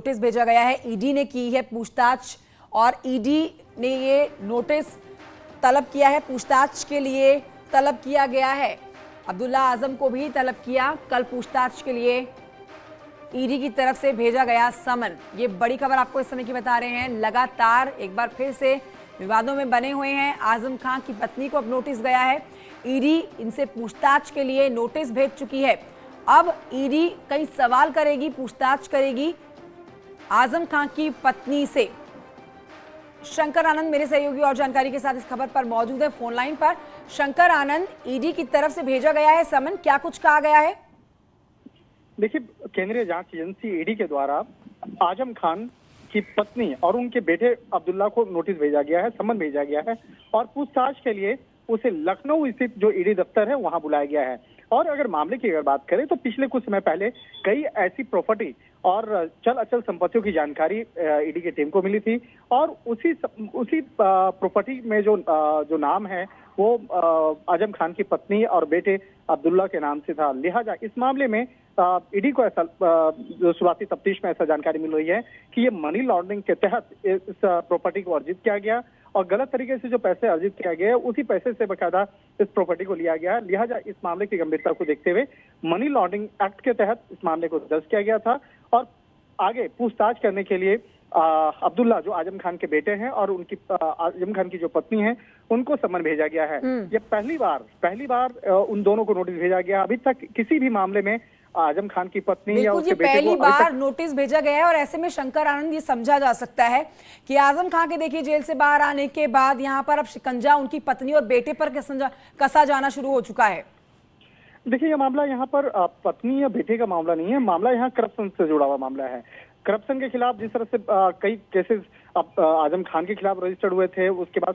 Notice भेजा गया है। ईडी ने की है पूछताछ और ईडी ने ये नोटिस तलब किया है, पूछताछ के लिए तलब किया गया है। अब्दुल्ला आजम को भी तलब किया। कल पूछताछ के लिए ईडी की तरफ से भेजा गया समन। ये बड़ी खबर आपको इस समय की बता रहे हैं। लगातार एक बार फिर से विवादों में बने हुए हैं। आजम खान की पत्नी को अब नोटिस गया है। ईडी इनसे पूछताछ के लिए नोटिस भेज चुकी है। अब ईडी कई सवाल करेगी, पूछताछ करेगी आजम खान की पत्नी से। शंकर आनंद मेरे सहयोगी और जानकारी के साथ इस खबर पर मौजूद है फोन लाइन पर। शंकर आनंद, ईडी की तरफ से भेजा गया है समन, क्या कुछ कहा गया है? देखिए, केंद्रीय जांच एजेंसी ईडी के द्वारा आजम खान की पत्नी और उनके बेटे अब्दुल्ला को नोटिस भेजा गया है, समन भेजा गया है और पूछताछ के लिए उसे लखनऊ स्थित जो ईडी दफ्तर है वहां बुलाया गया है। और अगर मामले की अगर बात करें तो पिछले कुछ समय पहले कई ऐसी प्रॉपर्टी और चल अचल संपत्तियों की जानकारी ईडी की टीम को मिली थी और उसी प्रॉपर्टी में जो नाम है वो आजम खान की पत्नी और बेटे अब्दुल्ला के नाम से था। लिहाजा इस मामले में ईडी को ऐसा शुरुआती तफ्तीश में ऐसा जानकारी मिल रही है कि ये मनी लॉन्ड्रिंग के तहत इस प्रॉपर्टी को अर्जित किया गया और गलत तरीके से जो पैसे अर्जित किया गया है उसी पैसे से बकायदा इस प्रॉपर्टी को लिया गया है। लिहाजा इस मामले की गंभीरता को देखते हुए मनी लॉन्ड्रिंग एक्ट के तहत इस मामले को दर्ज किया गया था और आगे पूछताछ करने के लिए अब्दुल्ला जो आजम खान के बेटे हैं और उनकी आजम खान की जो पत्नी है उनको समन भेजा गया है। ये पहली बार उन दोनों को नोटिस भेजा गया। अभी तक किसी भी मामले में आजम खान की पत्नी या उसके बेटे पहली बार नोटिस भेजा गया है और ऐसे में शंकर आनंद ये समझा जा सकता है कि आजम खान के देखिए जेल से बाहर आने के बाद यहाँ पर अब शिकंजा उनकी पत्नी और बेटे पर कसा जाना शुरू हो चुका है। देखिए, ये मामला यहाँ पर पत्नी या बेटे का मामला नहीं है, मामला यहाँ करप्शन से जुड़ा हुआ मामला है। करप्शन के खिलाफ जिस तरह से कई केसेस आजम खान के खिलाफ रजिस्टर्ड हुए थे, उसके बाद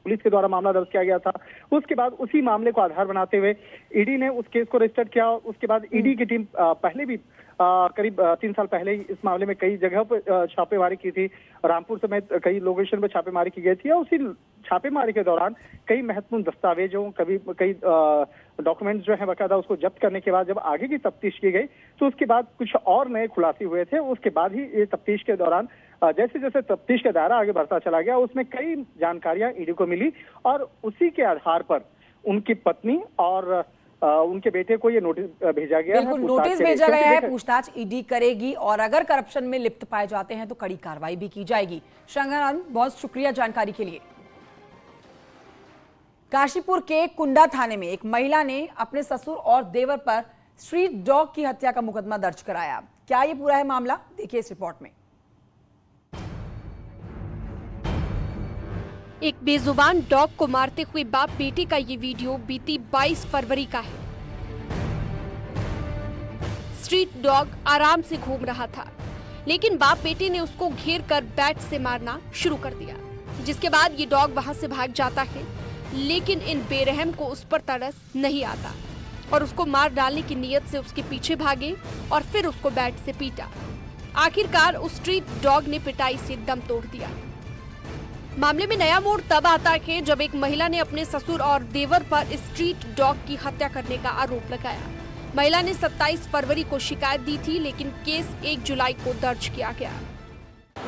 पुलिस के द्वारा मामला दर्ज किया गया था। उसके बाद उसी मामले को आधार बनाते हुए ईडी ने उस केस को रजिस्टर्ड किया। उसके बाद ईडी की टीम पहले भी करीब 3 साल पहले ही इस मामले में कई जगहों पर छापेमारी की थी। रामपुर समेत कई लोकेशन पर छापेमारी की गई थी और उसी छापेमारी के दौरान कई महत्वपूर्ण दस्तावेजों कई डॉक्यूमेंट्स जो है बकायदा उसको जब्त करने के बाद जब आगे की तफ्तीश की गई तो उसके बाद कुछ और नए खुलासे हुए थे। उसके बाद ही ये तफ्तीश के दौरान जैसे जैसे तफ्तीश का दायरा आगे बढ़ता चला गया उसमें कई जानकारियां ईडी को मिली और उसी के आधार पर उनकी पत्नी और उनके बेटे को ये नोटिस भेजा गया है। नोटिस भेजा गया है, पूछताछ ईडी करेगी और अगर करप्शन में लिप्त पाए जाते हैं तो कड़ी कार्रवाई भी की जाएगी। शंकर, बहुत शुक्रिया जानकारी के लिए। काशीपुर के कुंडा थाने में एक महिला ने अपने ससुर और देवर पर स्ट्रीट डॉग की हत्या का मुकदमा दर्ज कराया। क्या ये पूरा है मामला, देखिए इस रिपोर्ट में। एक बेजुबान डॉग को मारते हुए बाप बेटे का ये वीडियो बीती 22 फरवरी का है। स्ट्रीट डॉग आराम से घूम रहा था, लेकिन बाप बेटे ने उसको घेर कर बैट से मारना शुरू कर दिया, जिसके बाद ये डॉग वहां से भाग जाता है। लेकिन इन बेरहम को उस पर तरस नहीं आता और उसको मार डालने की नीयत से उसके पीछे भागे और फिर उसको बैट से पीटा। आखिरकार उस स्ट्रीट डॉग ने पिटाई से दम तोड़ दिया। मामले में नया मोड़ तब आता है जब एक महिला ने अपने ससुर और देवर पर स्ट्रीट डॉग की हत्या करने का आरोप लगाया। महिला ने 27 फरवरी को शिकायत दी थी, लेकिन केस 1 जुलाई को दर्ज किया गया।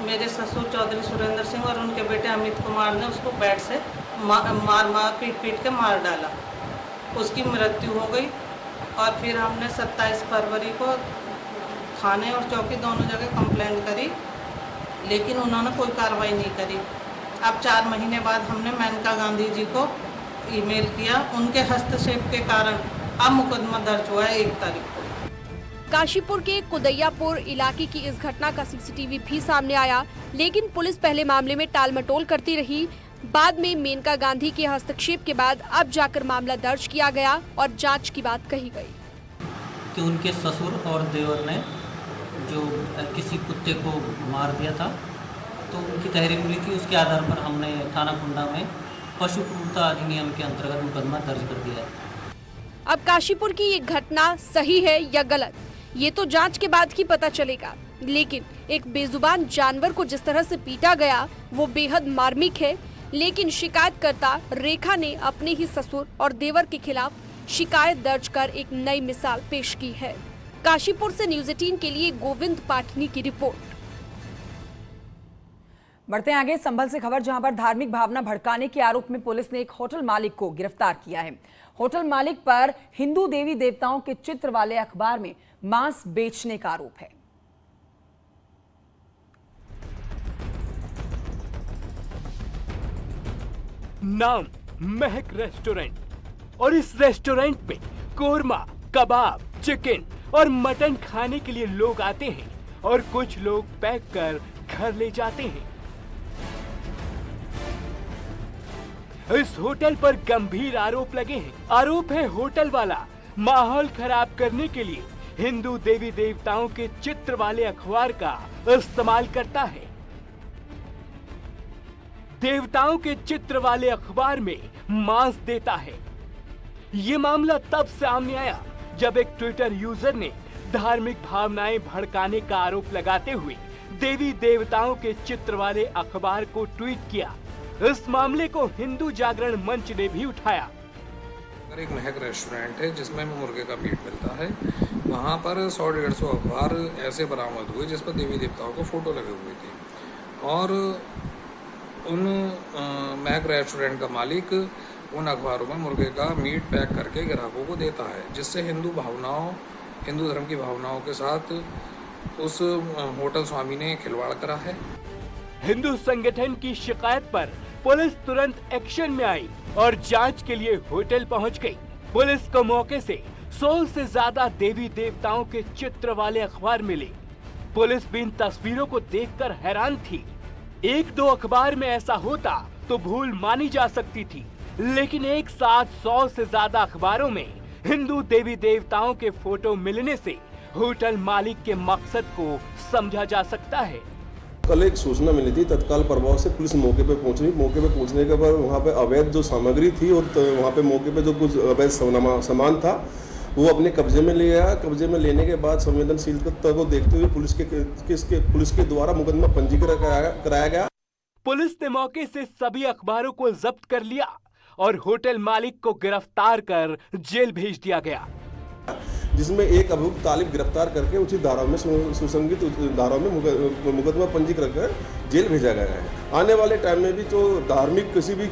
मेरे ससुर चौधरी सुरेंद्र सिंह और उनके बेटे अमित कुमार ने उसको बैट से मार पीट के मार डाला। उसकी मृत्यु हो गई और फिर हमने 27 फरवरी को थाने और चौकी दोनों जगह कंप्लेंट करी, लेकिन उन्होंने कोई कार्रवाई नहीं करी। अब 4 महीने बाद हमने मेनका गांधी जी को ईमेल किया, उनके हस्तक्षेप के कारण अब मुकदमा दर्ज हुआ है 1 तारीख को। काशीपुर के कुदैयापुर इलाके की इस घटना का सीसीटीवी भी सामने आया, लेकिन पुलिस पहले मामले में टाल मटोल करती रही। बाद में मेनका गांधी के हस्तक्षेप के बाद अब जाकर मामला दर्ज किया गया और जांच की बात कही गई कि उनके ससुर और देवर ने जो किसी कुत्ते को मार दिया था, तो उनकी तहरीर मिली थी। उसके आधार पर हमने थाना कुंडा में पशु क्रूरता अधिनियम के अंतर्गत मुकदमा दर्ज कर दिया है। अब काशीपुर की ये घटना सही है या गलत, ये तो जांच के बाद ही पता चलेगा। लेकिन एक बेजुबान जानवर को जिस तरह से पीटा गया वो बेहद मार्मिक है। लेकिन शिकायतकर्ता रेखा ने अपने ही ससुर और देवर के खिलाफ शिकायत दर्ज कर एक नई मिसाल पेश की है। काशीपुर से न्यूज़ 18 के लिए गोविंद पाटनी की रिपोर्ट। बढ़ते हैं आगे संभल से खबर, जहां पर धार्मिक भावना भड़काने के आरोप में पुलिस ने एक होटल मालिक को गिरफ्तार किया है। होटल मालिक पर हिंदू देवी देवताओं के चित्र वाले अखबार में मांस बेचने का आरोप है। नाम महक रेस्टोरेंट, और इस रेस्टोरेंट में कोरमा, कबाब, चिकन और मटन खाने के लिए लोग आते हैं और कुछ लोग पैक कर घर ले जाते हैं। इस होटल पर गंभीर आरोप लगे हैं। आरोप है होटल वाला माहौल खराब करने के लिए हिंदू देवी देवताओं के चित्र वाले अखबार का इस्तेमाल करता है। देवताओं के चित्र वाले अखबार में मांस देता है। ये मामला तब सामने आया जब एक ट्विटर यूजर ने धार्मिक भावनाएं भड़काने का आरोप लगाते हुए देवी देवताओं के चित्र वाले अखबार को ट्वीट किया। इस मामले को हिंदू जागरण मंच ने भी उठाया। एक महक रेस्टोरेंट है जिसमें मुर्गे का मीट मिलता है, वहाँ पर 100-150 अखबार ऐसे बरामद हुए जिस पर देवी देवताओं को फोटो लगे हुए थे, और उन महक रेस्टोरेंट का मालिक उन अखबारों में मुर्गे का मीट पैक करके ग्राहकों को देता है, जिससे हिंदू धर्म की भावनाओं के साथ उस होटल स्वामी ने खिलवाड़ करा है। हिंदू संगठन की शिकायत पर पुलिस तुरंत एक्शन में आई और जांच के लिए होटल पहुंच गई। पुलिस को मौके से 100 से ज्यादा देवी देवताओं के चित्र वाले अखबार मिले। पुलिस भी इन तस्वीरों को देखकर हैरान थी। 1-2 अखबार में ऐसा होता तो भूल मानी जा सकती थी, लेकिन एक साथ 100 से ज्यादा अखबारों में हिंदू देवी देवताओं के फोटो मिलने से होटल मालिक के मकसद को समझा जा सकता है। कल एक सूचना मिली थी, तत्काल प्रभाव से पुलिस मौके पे पहुंची। मौके पे पहुंचने के बाद वहाँ पे अवैध जो सामग्री थी और वहाँ पे मौके पे जो कुछ अवैध सामान था वो अपने कब्जे में ले आया। कब्जे में लेने के बाद संवेदनशीलता को देखते हुए पुलिस के द्वारा मुकदमा पंजीकृत कराया गया। पुलिस ने मौके से सभी अखबारों को जब्त कर लिया और होटल मालिक को गिरफ्तार कर जेल भेज दिया गया, जिसमें एक अभियुक्त तालिब गिरफ्तार करके उचित धाराओं में सुसंगत धाराओं में मुकदमा पंजीकृत कर जेल भेजा गया है। आने वाले टाइम में भी जो धार्मिक किसी भी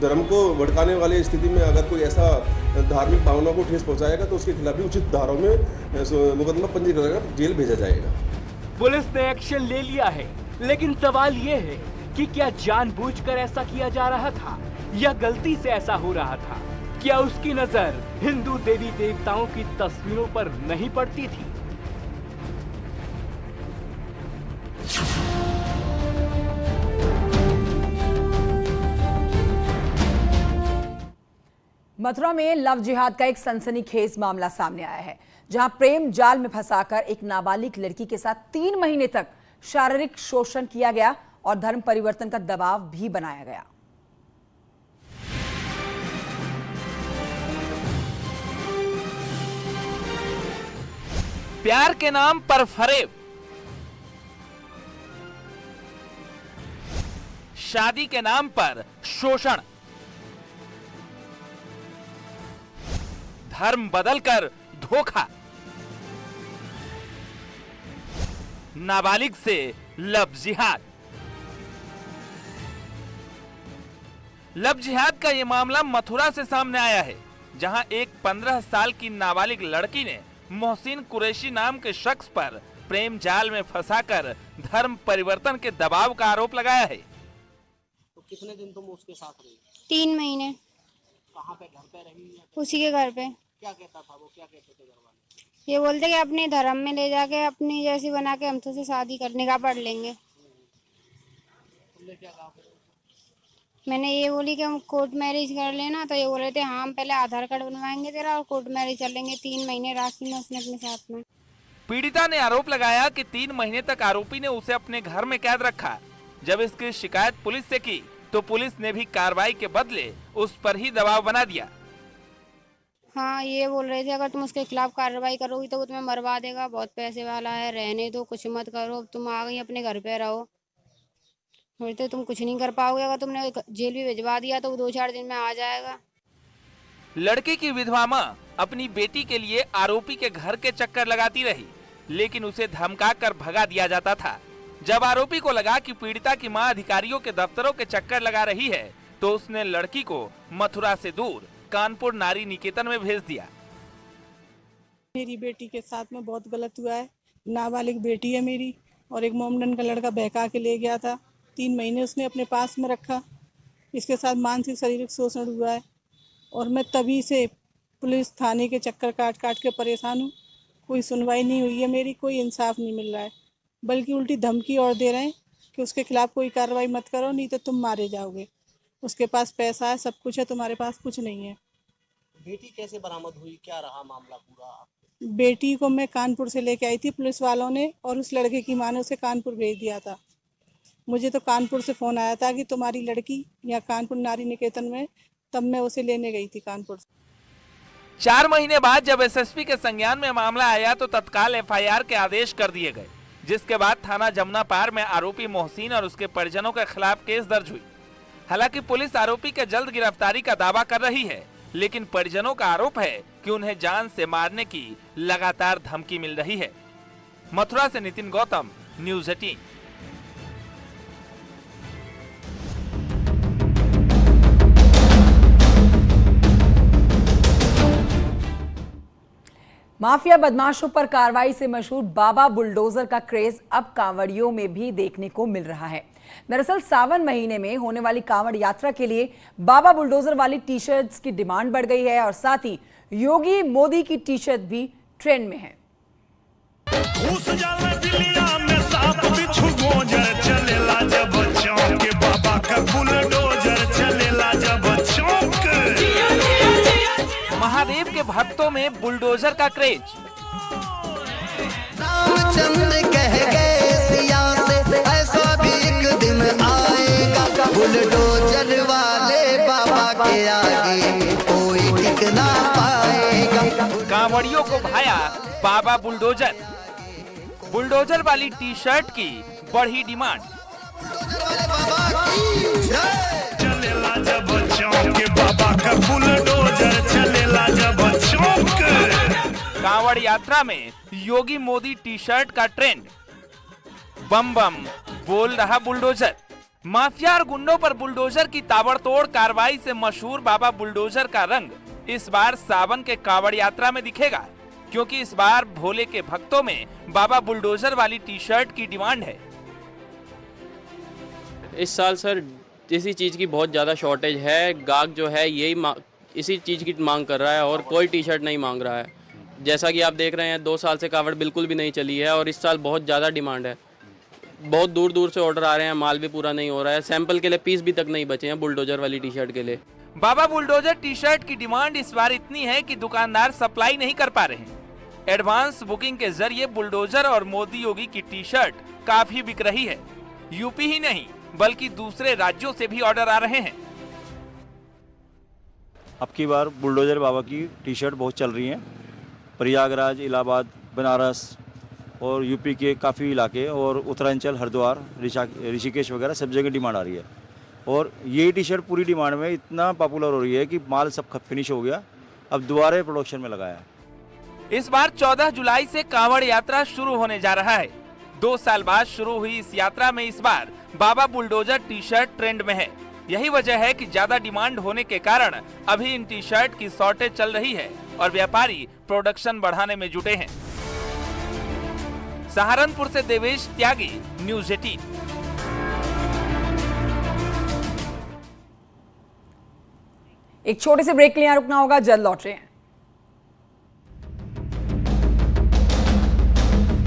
धर्म को भड़काने वाली स्थिति में अगर कोई ऐसा धार्मिक भावनाओं को ठेस पहुंचाएगा तो उसके खिलाफ भी उचित धाराओं में मुकदमा पंजीकृत कर जेल भेजा जाएगा। पुलिस ने एक्शन ले लिया है, लेकिन सवाल ये है कि क्या जानबूझकर ऐसा किया जा रहा था या गलती से ऐसा हो रहा था? क्या उसकी नजर हिंदू देवी देवताओं की तस्वीरों पर नहीं पड़ती थी? मथुरा में लव जिहाद का एक सनसनीखेज मामला सामने आया है, जहां प्रेम जाल में फंसाकर एक नाबालिग लड़की के साथ 3 महीने तक शारीरिक शोषण किया गया और धर्म परिवर्तन का दबाव भी बनाया गया। प्यार के नाम पर फरेब, शादी के नाम पर शोषण, धर्म बदलकर धोखा, नाबालिग से लव जिहाद। लव जिहाद का यह मामला मथुरा से सामने आया है, जहां एक 15 साल की नाबालिग लड़की ने मोहसिन कुरैशी नाम के शख्स पर प्रेम जाल में फंसाकर धर्म परिवर्तन के दबाव का आरोप लगाया है। तो कितने दिन तुम उसके साथ रही? 3 महीने। कहाँ पे? घर पे रही? उसी के घर पे। क्या कहता था वो? क्या कहते थे घर वाले? ये बोलते कि अपने धर्म में ले जाके अपनी जैसी बना के हमसे से शादी करने का पढ़ लेंगे। तुमने क्या कहा? मैंने ये बोली कि हम कोर्ट मैरिज कर लेना, तो ये बोल रहे थे हाँ हम पहले आधार कार्ड बनवाएंगे तेरा और कोर्ट मैरिज कर लेंगे। 3 महीने राखी में उसने अपने साथ में। पीड़िता ने आरोप लगाया कि 3 महीने तक आरोपी ने उसे अपने घर में कैद रखा। जब इसकी शिकायत पुलिस से की तो पुलिस ने भी कार्रवाई के बदले उस पर ही दबाव बना दिया। हाँ ये बोल रहे थे अगर तुम उसके खिलाफ कार्रवाई करोगी तो वो तुम्हें मरवा देगा, बहुत पैसे वाला है, रहने दो, कुछ मत करो, तुम आ गई अपने घर पे रहो। बोलते तुम कुछ नहीं कर पाओगे, अगर तुमने जेल भी भिजवा दिया तो वो 2-4 दिन में आ जाएगा। लड़की की विधवा मां अपनी बेटी के लिए आरोपी के घर के चक्कर लगाती रही, लेकिन उसे धमकाकर भगा दिया जाता था। जब आरोपी को लगा कि पीड़िता की मां अधिकारियों के दफ्तरों के चक्कर लगा रही है, तो उसने लड़की को मथुरा से दूर कानपुर नारी निकेतन में भेज दिया। मेरी बेटी के साथ में बहुत गलत हुआ है। नाबालिग बेटी है मेरी, और एक मोमडन का लड़का बहका के ले गया था। 3 महीने उसने अपने पास में रखा। इसके साथ मानसिक शारीरिक शोषण हुआ है, और मैं तभी से पुलिस थाने के चक्कर काट काट के परेशान हूँ। कोई सुनवाई नहीं हुई है मेरी, कोई इंसाफ नहीं मिल रहा है, बल्कि उल्टी धमकी और दे रहे हैं कि उसके खिलाफ कोई कार्रवाई मत करो, नहीं तो तुम मारे जाओगे। उसके पास पैसा है, सब कुछ है, तुम्हारे पास कुछ नहीं है। बेटी कैसे बरामद हुई, क्या रहा मामला पूरा? बेटी को मैं कानपुर से लेके आई थी पुलिस वालों ने, और उस लड़के की माँ ने उसे कानपुर भेज दिया था। मुझे तो कानपुर से फ़ोन आया था कि तुम्हारी लड़की यहाँ कानपुर नारी निकेतन में, तब मैं उसे लेने गई थी कानपुर से। 4 महीने बाद जब एसएसपी के संज्ञान में मामला आया तो तत्काल एफआईआर के आदेश कर दिए गए, जिसके बाद थाना जमुना पार में आरोपी मोहसिन और उसके परिजनों के खिलाफ केस दर्ज हुई। हालांकि पुलिस आरोपी के जल्द गिरफ्तारी का दावा कर रही है, लेकिन परिजनों का आरोप है कि उन्हें जान से मारने की लगातार धमकी मिल रही है। मथुरा से नितिन गौतम, न्यूज़ 18। माफिया बदमाशों पर कार्रवाई से मशहूर बाबा बुलडोजर का क्रेज अब कांवड़ियों में भी देखने को मिल रहा है। दरअसल सावन महीने में होने वाली कांवड़ यात्रा के लिए बाबा बुलडोजर वाली टी शर्ट्स की डिमांड बढ़ गई है, और साथ ही योगी मोदी की टी शर्ट भी ट्रेंड में है। महादेव के भक्तों में बुलडोजर का क्रेज। रामचंद्र कह गए सिया से, ऐसा भी एक दिन आएगा। बुलडोजर वाले बाबा के आगे कोई टिक ना पाएगा। कांवड़ियों को भाया बाबा बुलडोजर। बुलडोजर वाली टी शर्ट की बढ़ी डिमांड। चलेला जब चौक के बाबा का बुलडोजर चलेला जब चौक। कांवड़ यात्रा में योगी मोदी टी शर्ट का ट्रेंड। बम बम बोल रहा बुलडोजर। माफिया और गुंडों पर बुलडोजर की ताबड़तोड़ कार्रवाई से मशहूर बाबा बुलडोजर का रंग इस बार सावन के कांवड़ यात्रा में दिखेगा, क्योंकि इस बार भोले के भक्तों में बाबा बुलडोजर वाली टी शर्ट की डिमांड है। इस साल सर इसी चीज़ की बहुत ज़्यादा शॉर्टेज है। गाहक जो है यही इसी चीज़ की मांग कर रहा है, और कोई टी शर्ट नहीं मांग रहा है। जैसा कि आप देख रहे हैं 2 साल से कावड़ बिल्कुल भी नहीं चली है, और इस साल बहुत ज़्यादा डिमांड है। बहुत दूर दूर से ऑर्डर आ रहे हैं, माल भी पूरा नहीं हो रहा है। सैंपल के लिए पीस भी तक नहीं बचे हैं बुलडोजर वाली टी शर्ट के लिए। बाबा बुलडोजर टी शर्ट की डिमांड इस बार इतनी है कि दुकानदार सप्लाई नहीं कर पा रहे हैं। एडवांस बुकिंग के जरिए बुलडोजर और मोदी योगी की टी शर्ट काफी बिक रही है। यूपी ही नहीं बल्कि दूसरे राज्यों से भी ऑर्डर आ रहे हैं। अब की बार बुलडोजर बाबा की टी शर्ट बहुत चल रही हैं। प्रयागराज, इलाहाबाद, बनारस और यूपी के काफ़ी इलाके और उत्तरांचल, हरिद्वार, ऋषिकेश वगैरह सब जगह डिमांड आ रही है। और ये टी शर्ट पूरी डिमांड में इतना पॉपुलर हो रही है कि माल सब फिनिश हो गया, अब दोबारा प्रोडक्शन में लगाया है। इस बार 14 जुलाई से कांवड़ यात्रा शुरू होने जा रहा है। 2 साल बाद शुरू हुई इस यात्रा में इस बार बाबा बुलडोजर टी शर्ट ट्रेंड में है। यही वजह है कि ज्यादा डिमांड होने के कारण अभी इन टी शर्ट की शॉर्टेज चल रही है और व्यापारी प्रोडक्शन बढ़ाने में जुटे हैं। सहारनपुर से देवेश त्यागी, न्यूज़ 18। एक छोटे से ब्रेक के लिए यहाँ रुकना होगा, जल्द लौट रहे हैं।